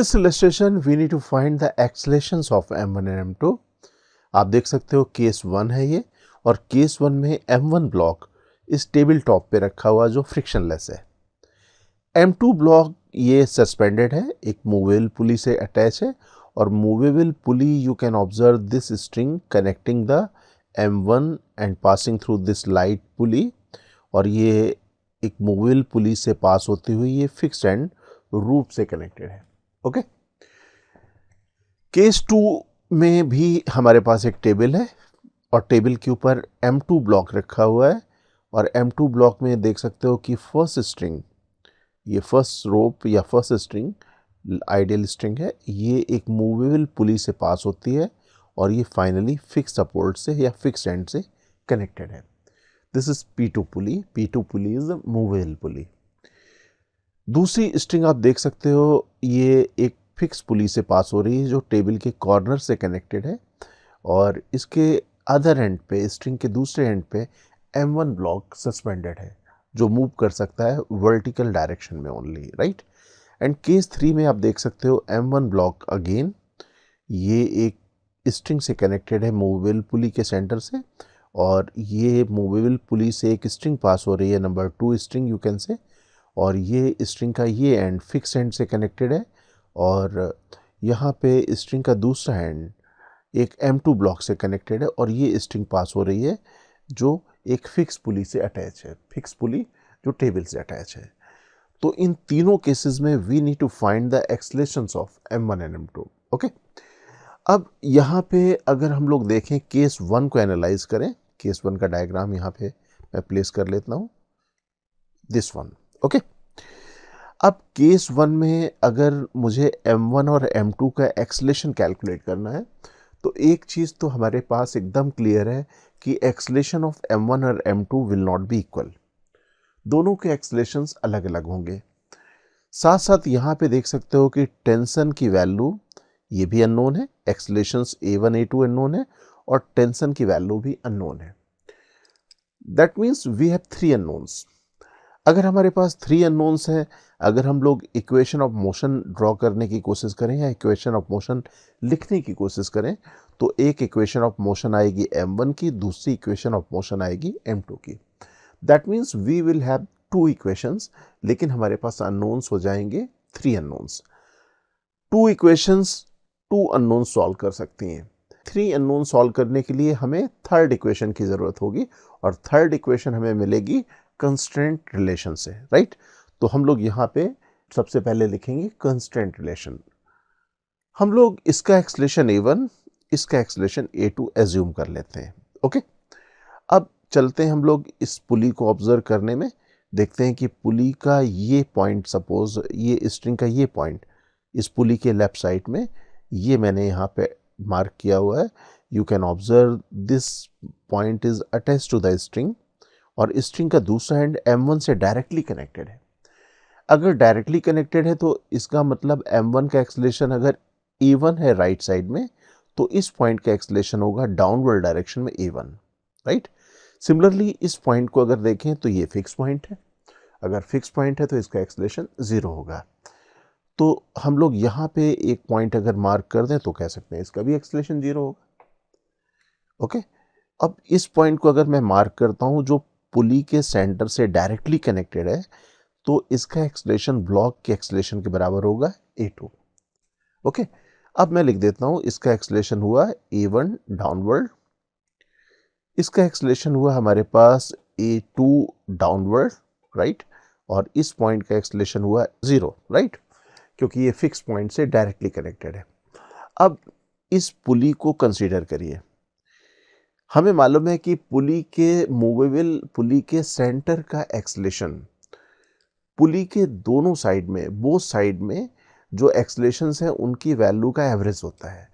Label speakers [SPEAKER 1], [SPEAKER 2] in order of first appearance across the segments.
[SPEAKER 1] this illustration we need to find the accelerations of m1 and m2. आप देख सकते हो केस 1 है ये, और केस 1 में m1 ब्लॉक इस टेबल टॉप पे रखा हुआ जो फ्रिक्शनलेस है। m2 ब्लॉक ये सस्पेंडेड है, एक मूवेबल पुली से अटैच है, और movable pulley you can observe this string connecting the m1 and passing through this light pulley, और ये एक मूवेबल पुली से पास होती हुई ये फिक्स्ड एंड रूप से कनेक्टेड है। ओके, केस 2 में भी हमारे पास एक टेबल है और टेबल के ऊपर m2 ब्लॉक रखा हुआ है, और m2 ब्लॉक में देख सकते हो कि फर्स्ट स्ट्रिंग, ये फर्स्ट रोप या फर्स्ट स्ट्रिंग आइडियल स्ट्रिंग है, ये एक मूवेबल पुली से पास होती है और ये फाइनली फिक्स सपोर्ट से या फिक्स एंड से कनेक्टेड है। This is P2 pulley, P2 pulley is movable pulley. दूसरी स्ट्रिंग आप देख सकते हो, ये एक फिक्स पुली से पास हो रही है जो टेबल के कॉर्नर से कनेक्टेड है, और इसके अदर एंड पे, स्ट्रिंग के दूसरे एंड पे m1 ब्लॉक सस्पेंडेड है जो मूव कर सकता है वर्टिकल डायरेक्शन में ओनली, राइट। एंड केस 3 में आप देख सकते हो m1 ब्लॉक अगेन, ये एक स्ट्रिंग से कनेक्टेड है मूवेबल पुली के सेंटर से, और ये मूवेबल पुली से एक स्ट्रिंग पास हो रही है, number 2 string you can say, और ये स्ट्रिंग का ये एंड फिक्स एंड से कनेक्टेड है, और यहाँ पे स्ट्रिंग का दूसरा एंड एक m2 ब्लॉक से कनेक्टेड है, और ये स्ट्रिंग पास हो रही है जो एक फिक्स पुली से अटैच है, फिक्स पुली जो टेबल से अटैच है। तो इन तीनों केसेस में we need to find the accelerations of m1 and m2। Okay, अब यहाँ पे अगर हम लोग देखें केस 1 को एनालाइज करें, केस 1 का डायग्राम यहाँ पे मैं प्लेस कर लेता हूँ, दिस वन। ओके, अब केस 1 में अगर मुझे m1 और m2 का एक्सेलरेशन कैलकुलेट करना है, तो एक चीज़ तो हमारे पास एकदम क्लियर है कि एक्सेलरेशन ऑफ m1 और m2 will not be equal, दोनों के एक्सेलरेशंस अलग अलग होंगे। साथ साथ यहाँ पे देख सकते हो कि टेंशन की वैल्यू ये भी अननोन है, एक्सेलरेशंस a1 a2 अननोन है, और टेंशन की वैल्यू भी अननोन है। That means we have 3 unknowns. अगर हमारे पास 3 अननोन्स हैं, अगर हम लोग इक्वेशन ऑफ मोशन ड्रॉ करने की कोशिश करें या इक्वेशन ऑफ मोशन लिखने की कोशिश करें, तो एक इक्वेशन ऑफ मोशन आएगी m1 की, दूसरी इक्वेशन ऑफ मोशन आएगी m2 की। That means we will have 2 equations, लेकिन हमारे पास अननोन्स हो जाएंगे 3 अननोन्स। 2 इक्वेशंस 2 अननोन्स सॉल्व कर सकती हैं। 3 अननोन सॉल्व करने के लिए हमें थर्ड इक्वेशन की ज़रूरत होगी, और थर्ड इक्वेशन हमें मिलेगी कंस्ट्रेंट रिलेशन से, राइट। तो हम लोग यहाँ पे सबसे पहले लिखेंगे कंस्ट्रेंट रिलेशन। हम लोग इसका एक्सेलरेशन a1, इसका एक्सेलरेशन a2 एज्यूम कर लेते हैं। ओके, अब चलते हैं हम लोग इस पुली को ऑब्जर्व करने में, देखते हैं कि पुली का ये पॉइंट, सपोज ये स्ट्रिंग का ये पॉइंट इस पुली के लेफ्ट साइड में, ये मैंने यहाँ पे मार्क किया हुआ है। You can observe this point is attach to the string, और स्ट्रिंग का दूसरा एंड m1 से डायरेक्टली कनेक्टेड है। अगर डायरेक्टली कनेक्टेड है तो इसका मतलब m1 का एक्सेलरेशन अगर a1 है राइट साइड में, तो इस पॉइंट का एक्सेलरेशन होगा डाउनवर्ड डायरेक्शन में a1, राइट। सिमिलरली इस पॉइंट को अगर देखें तो ये फिक्स पॉइंट है, अगर फिक्स पॉइंट है तो इसका एक्सेलरेशन 0 होगा। तो हम लोग यहाँ पे एक पॉइंट अगर मार्क कर दें तो कह सकते हैं इसका भी एक्सेलरेशन 0 होगा। ओके, अब इस पॉइंट को अगर मैं मार्क करता हूँ जो पुली के सेंटर से डायरेक्टली कनेक्टेड है, तो इसका एक्सेलरेशन ब्लॉक के एक्सेलरेशन के बराबर होगा a2। ओके, अब मैं लिख देता हूँ इसका एक्सेलरेशन हुआ a1 डाउनवर्ड, इसका एक्सेलरेशन हुआ हमारे पास a2 डाउनवर्ड, राइट, और इस पॉइंट का एक्सेलरेशन हुआ 0, राइट, क्योंकि ये फिक्स पॉइंट से डायरेक्टली कनेक्टेड है। अब इस पुली को कंसीडर करिए। हमें मालूम है कि पुली के मूवेबल पुली के सेंटर का एक्सेलरेशन पुली के दोनों साइड में, बोथ साइड में जो एक्सेलरेशंस हैं उनकी वैल्यू का एवरेज होता है।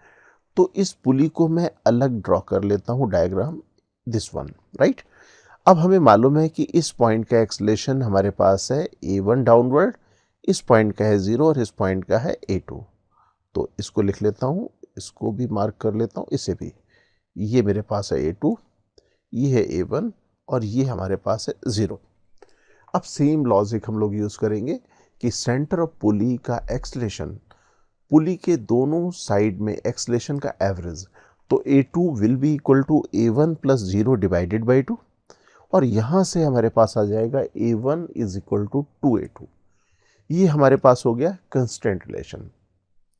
[SPEAKER 1] तो इस पुली को मैं अलग ड्रॉ कर लेता हूँ, डायग्राम दिस वन, राइट। अब हमें मालूम है कि इस पॉइंट का एक्सेलरेशन हमारे पास है a1 डाउनवर्ड, इस पॉइंट का है 0 और इस पॉइंट का है a2। तो इसको लिख लेता हूँ, इसको भी मार्क कर लेता हूँ, इसे भी, ये मेरे पास है a2, ये है a1, और ये हमारे पास है 0। अब सेम लॉजिक हम लोग यूज़ करेंगे कि सेंटर ऑफ पुली का एक्सेलरेशन पुली के दोनों साइड में एक्सलेशन का एवरेज, तो A2 will be equal to A1 plus 0 divided by 2, और यहाँ से हमारे पास आ जाएगा A1 is equal to 2A2। ये हमारे पास हो गया constant relation.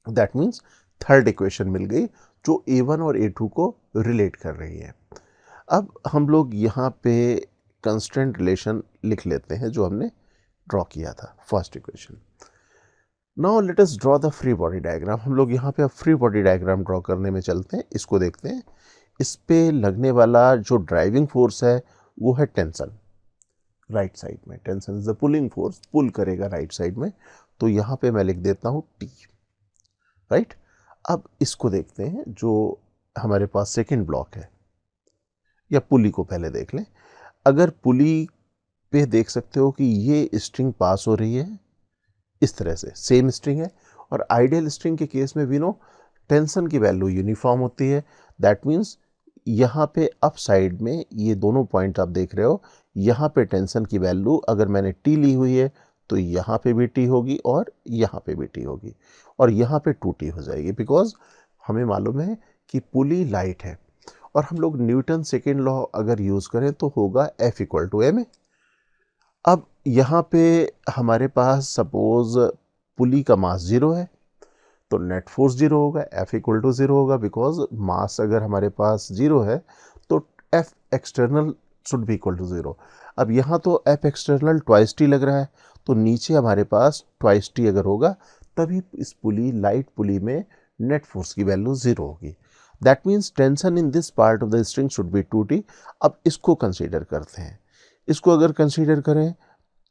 [SPEAKER 1] That means third equation मिल गई जो A1 और A2 को रिलेट कर रही है। अब हम लोग यहाँ पे कंस्टेंट रिलेशन लिख लेते हैं जो हमने ड्रॉ किया था first equation. Now let us draw the free body diagram. हम लोग यहाँ पे अब फ्री बॉडी डायग्राम ड्रॉ करने में चलते हैं। इसको देखते हैं। इस पे लगने वाला जो ड्राइविंग फोर्स है वो है टेंशन, राइट साइड में। Tension is the pulling force, pull करेगा राइट साइड में, तो यहाँ पे मैं लिख देता हूँ T, राइट। अब इसको देखते हैं जो हमारे पास सेकेंड ब्लॉक है, या पुली को पहले देख लें। अगर पुली पे देख सकते हो कि ये स्ट्रिंग पास हो रही है इस तरह से, सेम स्ट्रिंग है, और आइडियल स्ट्रिंग के केस में भी नो टेंशन की वैल्यू यूनिफॉर्म होती है। दैट मीन्स यहाँ पे अप साइड में ये दोनों पॉइंट आप देख रहे हो, यहाँ पे टेंशन की वैल्यू अगर मैंने T ली हुई है तो यहाँ पे भी T होगी और यहाँ पे भी T होगी, और यहाँ पे 2T हो जाएगी, बिकॉज हमें मालूम है कि पुली लाइट है। और हम लोग न्यूटन सेकेंड लॉ अगर यूज़ करें तो होगा F इक्वल टू ma। अब यहाँ पे हमारे पास सपोज पुली का मास 0 है तो नेट फोर्स 0 होगा, F इक्वल टू 0 होगा, बिकॉज मास अगर हमारे पास 0 है तो F external should be equal to 0। अब यहाँ तो F एक्सटर्नल ट्वाइस T लग रहा है, तो नीचे हमारे पास ट्वाइस T अगर होगा तभी इस पुली, लाइट पुली में नेट फोर्स की वैल्यू 0 होगी। That means tension in this part of the string should be 2T। अब इसको कंसीडर करते हैं। इसको अगर कंसीडर करें,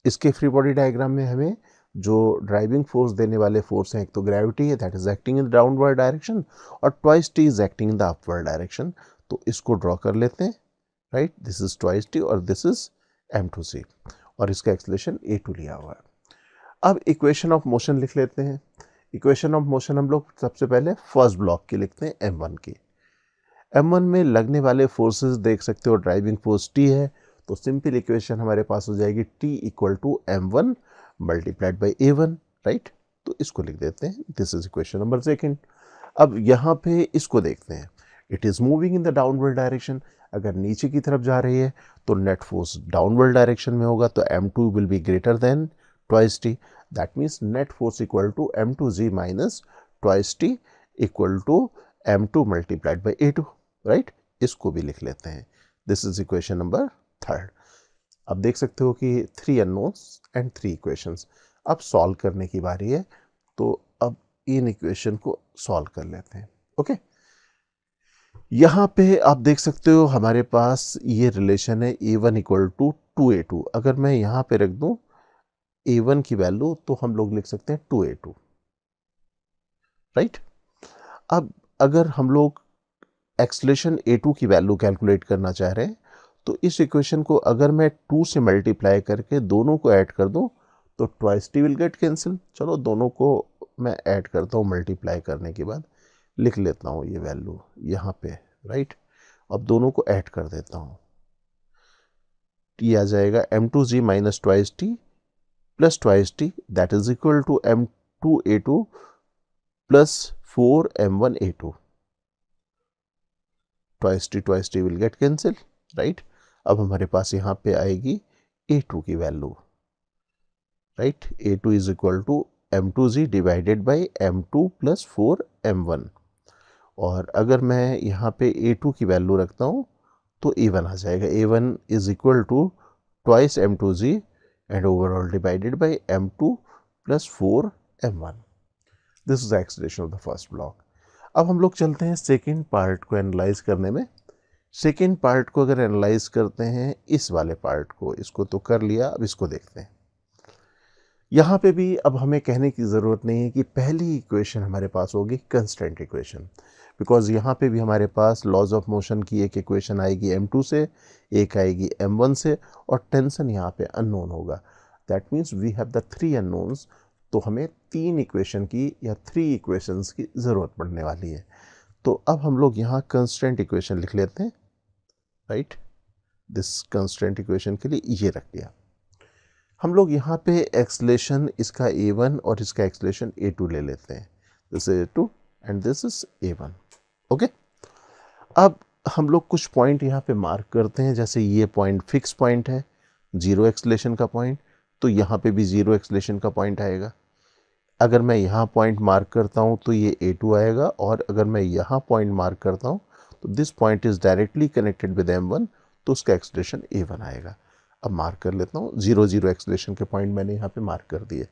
[SPEAKER 1] इसके फ्री बॉडी डायग्राम में हमें जो ड्राइविंग फोर्स देने वाले फोर्स हैं, एक तो ग्रेविटी है that is acting in downward direction, और twice T is acting in the upward direction. तो इसको ड्रॉ कर लेते हैं, right. This is twice T और दिस इज m2c, और इसका एक्सलेशन A2 लिया हुआ है। अब इक्वेशन ऑफ मोशन लिख लेते हैं। इक्वेशन ऑफ मोशन हम लोग सबसे पहले फर्स्ट ब्लॉक की लिखते हैं, m1 की। m1 में लगने वाले फोर्सेस देख सकते हो, ड्राइविंग फोर्स T है, तो सिंपल इक्वेशन हमारे पास हो जाएगी T equal to m1 multiplied by A1, right. तो इसको लिख देते हैं, this is equation number second. अब यहाँ पे इसको देखते हैं, it is moving in the downward direction. अगर नीचे की तरफ जा रही है तो नेट फोर्स डाउनवर्ड डायरेक्शन में होगा, तो m2 will be greater than twice T। That means net force equal to m2g minus twice T equal to m2 multiplied by A2, right. इसको भी लिख लेते हैं, this is equation number third. अब देख सकते हो कि 3 अननोन्स एंड 3 इक्वेशंस। अब सॉल्व करने की बारी है, तो अब इन इक्वेशन को सॉल्व कर लेते हैं। ओके, यहाँ पे आप देख सकते हो हमारे पास ये रिलेशन है A1 इक्वल टू 2A2। अगर मैं यहाँ पे रख दूं A1 की वैल्यू तो हम लोग लिख सकते हैं 2A2, राइट। अब अगर हम लोग एक्सलेशन A2 की वैल्यू कैलकुलेट करना चाह रहे हैं तो इस इक्वेशन को अगर मैं 2 से मल्टीप्लाई करके दोनों को ऐड कर दूं तो twice T will get cancel. चलो दोनों को मैं ऐड करता हूं, मल्टीप्लाई करने के बाद लिख लेता हूं ये वैल्यू यहाँ पे, राइट। अब दोनों को ऐड कर देता हूं, T आ जाएगा m2g minus twice T plus twice T, that is equal to m2A2 plus 4m1A2। Twice T will get cancel, right. अब हमारे पास यहाँ पे आएगी A2 की value, right. A2 is equal to m2g divided by m2 plus 4m1, और अगर मैं यहाँ पे A2 की वैल्यू रखता हूँ तो A1 आ जाएगा। A1 is equal to twice m2g and overall divided by m2 plus 4m1। This is the expression of the first block. अब हम लोग चलते हैं सेकेंड पार्ट को एनालाइज करने में। सेकेंड पार्ट को अगर एनालाइज करते हैं, इस वाले पार्ट को, इसको तो कर लिया, अब इसको देखते हैं। यहाँ पे भी अब हमें कहने की ज़रूरत नहीं है कि पहली इक्वेशन हमारे पास होगी कंस्टेंट इक्वेशन, बिकॉज यहाँ पे भी हमारे पास लॉज ऑफ मोशन की एक इक्वेशन आएगी m2 से, एक आएगी m1 से, और टेंशन यहाँ पे अननोन होगा। That means we have the 3 unknowns, तो हमें 3 इक्वेशन की या 3 इक्वेशंस की ज़रूरत पड़ने वाली है। तो अब हम लोग यहाँ कंस्टेंट इक्वेशन लिख लेते हैं, राइट। दिस कंस्टेंट इक्वेशन के लिए ये रख लिया। हम लोग यहाँ पे एक्सलेशन इसका A1 और इसका एक्सलेशन A2 ले लेते हैं। This is A2 and this is A1। Okay, अब हम लोग कुछ पॉइंट यहाँ पे मार्क करते हैं, जैसे ये पॉइंट फिक्स पॉइंट है, जीरो एक्सलेशन का पॉइंट, तो यहाँ पे भी जीरो एक्सलेशन का पॉइंट आएगा। अगर मैं यहाँ पॉइंट मार्क करता हूँ तो ये A2 आएगा, और अगर मैं यहाँ पॉइंट मार्क करता हूँ तो this point is directly connected with M1, तो उसका एक्सलेशन A1 आएगा। अब मार्क कर लेता हूँ, जीरो जीरो एक्सलेशन के पॉइंट मैंने यहाँ पे मार्क कर दिए,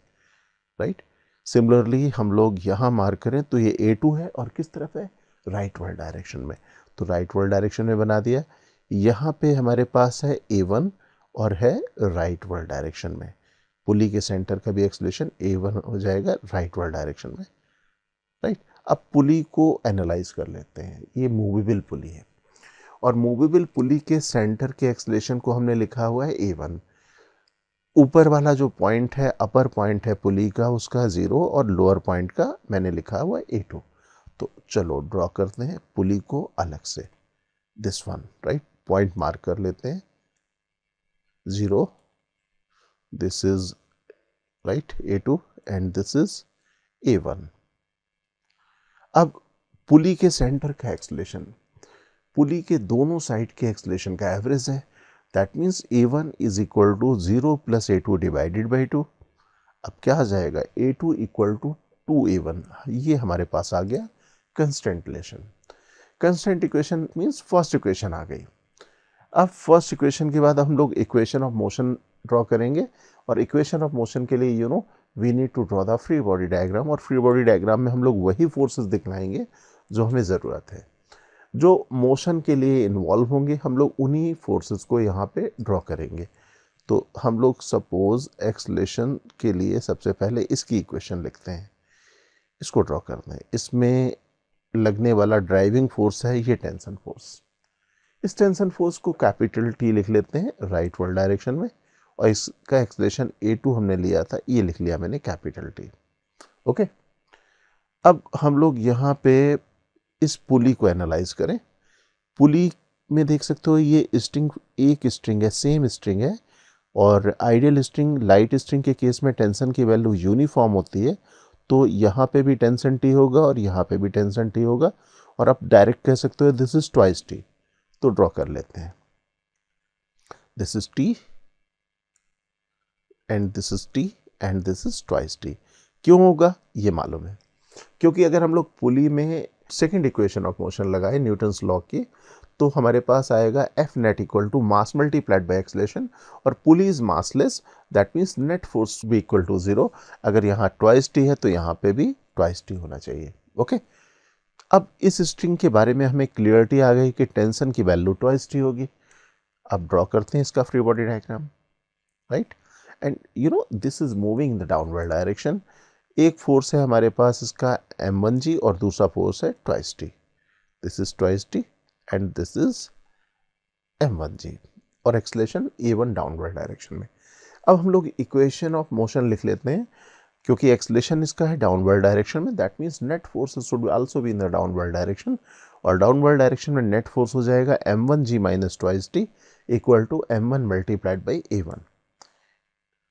[SPEAKER 1] राइट। सिमिलरली हम लोग यहाँ मार्क करें तो ये A2 है, और किस तरफ है, राइट वर्ड डायरेक्शन में, तो राइट वर्ड डायरेक्शन में बना दिया। यहाँ पे हमारे पास है A1 और है राइट वर्ड डायरेक्शन में, पुली के सेंटर का भी एक्सलेशन A1 हो जाएगा राइट वर्ड डायरेक्शन में, राइट। अब पुली को एनालाइज कर लेते हैं, ये मूवेबल पुली है, और मूवेबल पुली के सेंटर के एक्सलेशन को हमने लिखा हुआ है A1। ऊपर वाला जो पॉइंट है, अपर पॉइंट है पुली का, उसका 0, और लोअर पॉइंट का मैंने लिखा हुआ है A2। तो चलो ड्रॉ करते हैं पुली को अलग से, this one, right. Point mark कर लेते हैं, 0, this is right A2 and this is A1। अब पुली के सेंटर का एक्सलेशन, पुली के दोनों साइड के एक्सलेशन का एवरेज है, that means A1 is equal to 0 plus A2 divided by 2। अब क्या आ जाएगा, A2 इक्वल टू 2A1, ये हमारे पास आ गया constant relation. Constant equation means first equation आ गई। अब फर्स्ट इक्वेशन के बाद हम लोग इक्वेशन ऑफ मोशन ड्रॉ करेंगे, और इक्वेशन ऑफ मोशन के लिए we need to draw the free body diagram, और फ्री बॉडी डायग्राम में हम लोग वही फोर्सेस दिखलाएंगे जो हमें ज़रूरत है, जो मोशन के लिए इन्वॉल्व होंगे, हम लोग उन्हीं फोर्सेस को यहाँ पे ड्रॉ करेंगे। तो हम लोग सपोज एक्सलेशन के लिए सबसे पहले इसकी इक्वेशन लिखते हैं, इसको ड्रॉ करते हैं। इसमें लगने वाला ड्राइविंग फोर्स है ये टेंशन फोर्स, इस टेंशन फोर्स को कैपिटल T लिख लेते हैं राइट वर्ड डायरेक्शन में, और इसका एक्सलेशन A2 हमने लिया था, ये लिख लिया मैंने कैपिटल T। ओके, अब हम लोग यहाँ पे इस पुली को एनालाइज करें। पुली में देख सकते हो ये स्ट्रिंग एक स्ट्रिंग है, सेम स्ट्रिंग है, और आइडियल स्ट्रिंग, लाइट स्ट्रिंग के केस में टेंशन की वैल्यू यूनिफॉर्म होती है, तो यहाँ पे भी टेंशन T होगा और यहाँ पे भी टेंशन T होगा, और आप डायरेक्ट कह सकते हो दिस इज ट्वाइस T। तो ड्रॉ कर लेते हैं, this is T and this is T and this is twice T। क्यों होगा ये मालूम है, क्योंकि अगर हम लोग पुली में सेकेंड इक्वेशन ऑफ मोशन लगाए न्यूटन्स लॉ की, तो हमारे पास आएगा F net equal to mass multiplied by acceleration, और pulley is massless, that means net force भी इक्वल टू 0। अगर यहाँ ट्वाइस T है तो यहाँ पे भी ट्वाइस T होना चाहिए। ओके, अब इस स्ट्रिंग के बारे में हमें क्लियरिटी आ गई कि टेंशन की वैल्यू ट्वाइस T होगी। अब ड्रॉ करते हैं इसका free body diagram, right. And this is moving in the downward direction. एक फोर्स है हमारे पास इसका M1G, और दूसरा फोर्स है twice T, this is twice T and this is M1G, और एक्सलेशन A1 डाउनवर्ड डायरेक्शन में। अब हम लोग इक्वेशन ऑफ मोशन लिख लेते हैं, क्योंकि एक्सलेशन इसका है डाउनवर्ड डायरेक्शन में, that means net force should also be in the downward direction, और डाउनवर्ड डायरेक्शन में नेट फोर्स हो जाएगा M1G minus twice T equal to M1 multiplied by A1,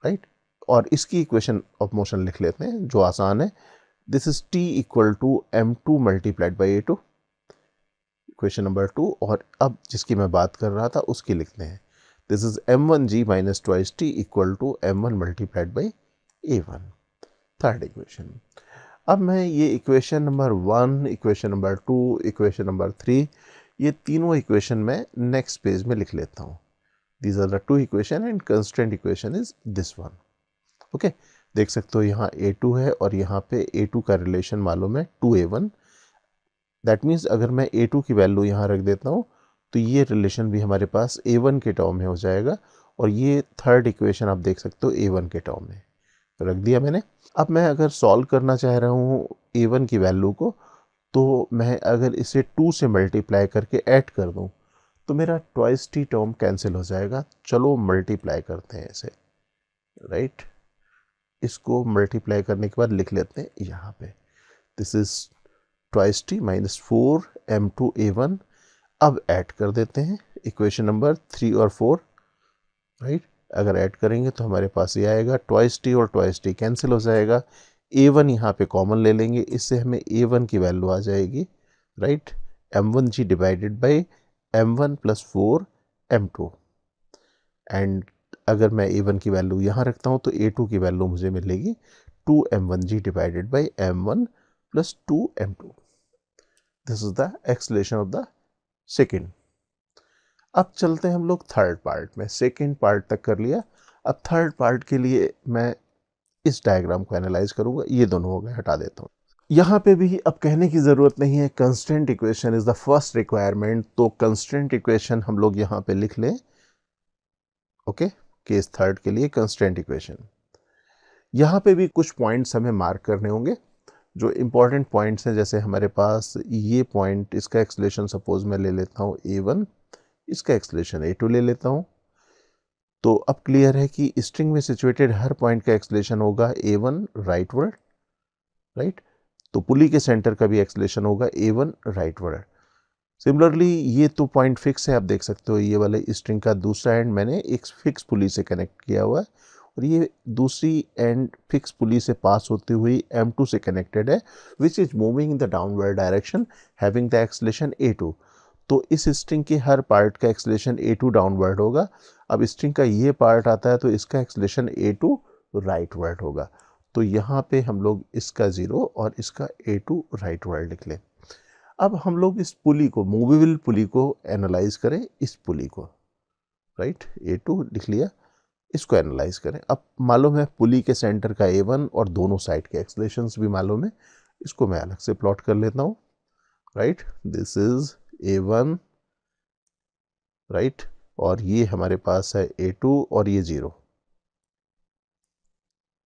[SPEAKER 1] right. और इसकी इक्वेशन ऑफ मोशन लिख लेते हैं जो आसान है, this is T equal to M2 multiplied by A2, equation number 2। और अब जिसकी मैं बात कर रहा था उसकी लिखते हैं, this is M1G minus twice T equal to M1 multiplied by A1, third equation. अब मैं ये equation number 1, equation number 2, equation number 3, ये तीनों इक्वेशन मैं नेक्स्ट पेज में लिख लेता हूँ। These are the two equation and constant equation is this one. Okay, देख सकते हो यहाँ A2 है, और यहाँ पे A2 का रिलेशन मालूम है 2A1, दैट मीन्स अगर मैं A2 की वैल्यू यहाँ रख देता हूँ तो ये रिलेशन भी हमारे पास A1 के टर्म में हो जाएगा, और ये थर्ड इक्वेशन आप देख सकते हो A1 के टर्म में रख दिया मैंने। अब मैं अगर सॉल्व करना चाह रहा हूँ A1 की वैल्यू को, तो मैं अगर इसे 2 से मल्टीप्लाई करके ऐड कर दूँ तो मेरा ट्वाइस T टर्म कैंसिल हो जाएगा। चलो मल्टीप्लाई करते हैं इसे, राइट। इसको मल्टीप्लाई करने के बाद लिख लेते हैं यहाँ पे, this is twice T minus 4 M2 A1। अब ऐड कर देते हैं इक्वेशन नंबर 3 और 4, राइट। अगर ऐड करेंगे तो हमारे पास ये आएगा, ट्वाइस T और ट्वाइस T कैंसिल हो जाएगा, A1 यहाँ पे कॉमन ले लेंगे, इससे हमें A1 की वैल्यू आ जाएगी, right, M1G divided by M1 plus 4 M2। And अगर मैं A1 की वैल्यू यहाँ रखता हूँ तो A2 की वैल्यू मुझे मिलेगी 2M1G divided by M1 plus 2M2। This is the acceleration of the second. अब चलते हैं हम लोग थर्ड पार्ट में। सेकेंड पार्ट तक कर लिया, अब थर्ड पार्ट के लिए मैं इस डायग्राम को एनालाइज करूंगा। ये दोनों हो गए, हटा देता हूँ। यहाँ पे भी अब कहने की ज़रूरत नहीं है, constant equation is the first requirement. तो कंस्टेंट इक्वेशन हम लोग यहाँ पे लिख लें, ओके, केस थर्ड के लिए कंस्टेंट इक्वेशन। यहाँ पे भी कुछ पॉइंट्स हमें मार्क करने होंगे जो इंपॉर्टेंट पॉइंट्स हैं। जैसे हमारे पास ये पॉइंट, इसका एक्सलेशन सपोज मैं ले लेता हूँ A1, इसका एक्सलेशन A2 ले लेता हूँ। तो अब क्लियर है कि स्ट्रिंग में सिचुएटेड हर पॉइंट का एक्सलेशन होगा A1 राइटवर्ड, राइट। तो पुली के सेंटर का भी एक्सलेशन होगा A1 राइटवर्ड। सिमिलरली ये तो पॉइंट फिक्स है, आप देख सकते हो ये वाले स्ट्रिंग का दूसरा एंड मैंने एक फिक्स पुली से कनेक्ट किया हुआ है और ये दूसरी एंड फिक्स पुली से पास होती हुई M2 से कनेक्टेड है, which is moving in the downward direction having the acceleration A2। तो इस स्ट्रिंग के हर पार्ट का एक्सलेशन A2 डाउनवर्ड होगा। अब स्ट्रिंग का ये पार्ट आता है तो इसका एक्सलेशन A2 राइटवर्ड होगा। तो यहाँ पे हम लोग इसका 0 और इसका A2 राइटवर्ड लिख लें। अब हम लोग इस पुली को, मूवेबल पुली को एनालाइज करें, इस पुली को, राइट, A2 लिख लिया, इसको एनालाइज करें। अब मालूम है पुली के सेंटर का A1 और दोनों साइड के एक्सलेशंस भी मालूम है, इसको मैं अलग से प्लॉट कर लेता हूँ, right. This is A1, right, और ये हमारे पास है A2 और ये 0,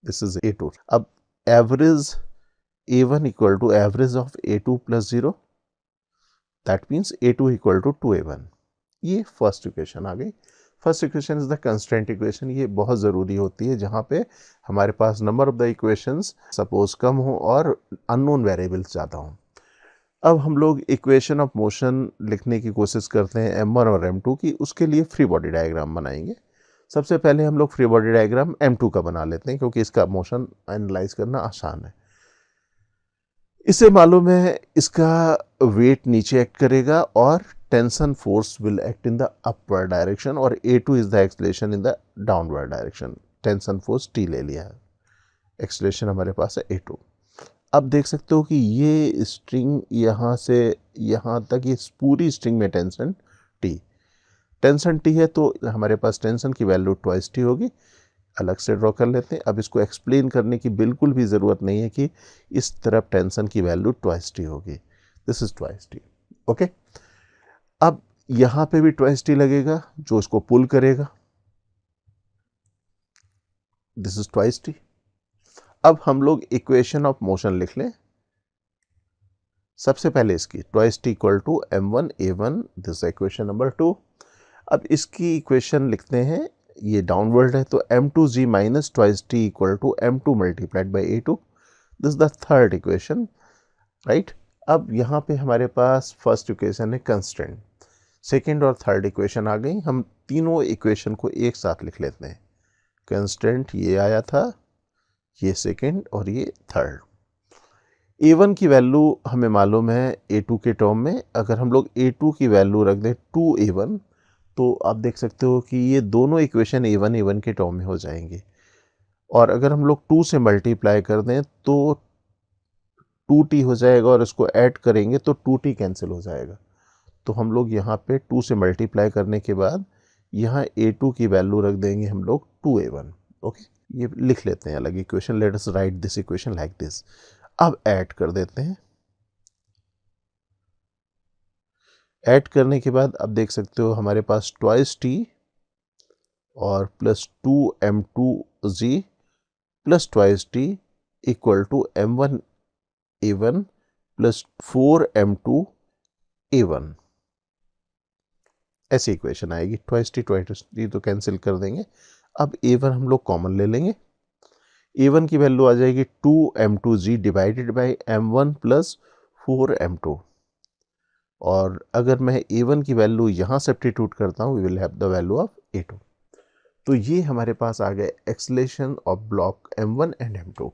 [SPEAKER 1] दिस इज A2। अब average A1 equal to average of A2 plus 0, that means A2 equal to 2A1। ये फर्स्ट इक्वेशन आ गई। First equation is the constant equation. ये बहुत ज़रूरी होती है जहाँ पे हमारे पास number of the equations suppose कम हो और अननोन वेरिएबल्स ज़्यादा हों। अब हम लोग इक्वेशन ऑफ मोशन लिखने की कोशिश करते हैं M1 और M2 की। उसके लिए फ्री बॉडी डायग्राम बनाएंगे। सबसे पहले हम लोग फ्री बॉडी डायग्राम M2 का बना लेते हैं क्योंकि इसका मोशन एनालाइज करना आसान है। इसे मालूम है इसका वेट नीचे एक्ट करेगा और tension force will act in the upward direction और A2 is the acceleration in the downward direction. Tension force T ले लिया है, एक्सलेशन हमारे पास है A2। अब देख सकते हो कि ये स्ट्रिंग यहाँ से यहाँ तक, ये पूरी स्ट्रिंग में टेंशन T है, तो हमारे पास टेंशन की वैल्यू ट्वाइस T होगी। अलग से ड्रॉ कर लेते हैं। अब इसको एक्सप्लेन करने की बिल्कुल भी ज़रूरत नहीं है कि इस तरफ टेंशन की वैल्यू ट्वाइस T होगी। This is twice T, okay. अब यहाँ पे भी ट्वाइस T लगेगा जो इसको पुल करेगा, दिस इज ट्वाइस T। अब हम लोग इक्वेशन ऑफ मोशन लिख लें। सबसे पहले इसकी twice T equal to M1 A1, this equation number 2। अब इसकी इक्वेशन लिखते हैं, ये डाउनवर्ड है तो M2G minus twice T equal to M2 multiplied by A2, this the third equation, right. अब यहाँ पे हमारे पास फर्स्ट इक्वेशन है कंस्टेंट, सेकेंड और थर्ड इक्वेशन आ गई। हम तीनों इक्वेशन को एक साथ लिख लेते हैं। कंस्टेंट ये आया था, ये सेकेंड और ये थर्ड। A1 की वैल्यू हमें मालूम है A2 के टर्म में। अगर हम लोग A2 की वैल्यू रख दें 2A1 तो आप देख सकते हो कि ये दोनों इक्वेशन A1 के टर्म में हो जाएंगे। और अगर हम लोग 2 से मल्टीप्लाई कर दें तो 2T हो जाएगा और इसको ऐड करेंगे तो 2T कैंसिल हो जाएगा। तो हम लोग यहाँ पे 2 से मल्टीप्लाई करने के बाद यहाँ A2 की वैल्यू रख देंगे हम लोग 2A1, ओके। ये लिख लेते हैं अलग equation. Let us right this equation like this. अब ऐड कर देते हैं। ऐड करने के बाद अब देख सकते हो हमारे पास ट्वाइस T और plus 2M2G plus twice T equal to M1 A1 plus 4M2 A1, ऐसी इक्वेशन आएगी। ट्वाइस T तो कैंसिल कर देंगे। अब A1 हम लोग कॉमन ले लेंगे। A1 की वैल्यू आ जाएगी 2M2G divided by M1 plus 4M2। और अगर मैं A1 की वैल्यू यहाँ सब्स्टिट्यूट करता हूँ, we will have the value of A2। तो ये हमारे पास आ गए acceleration of block M1 and M2।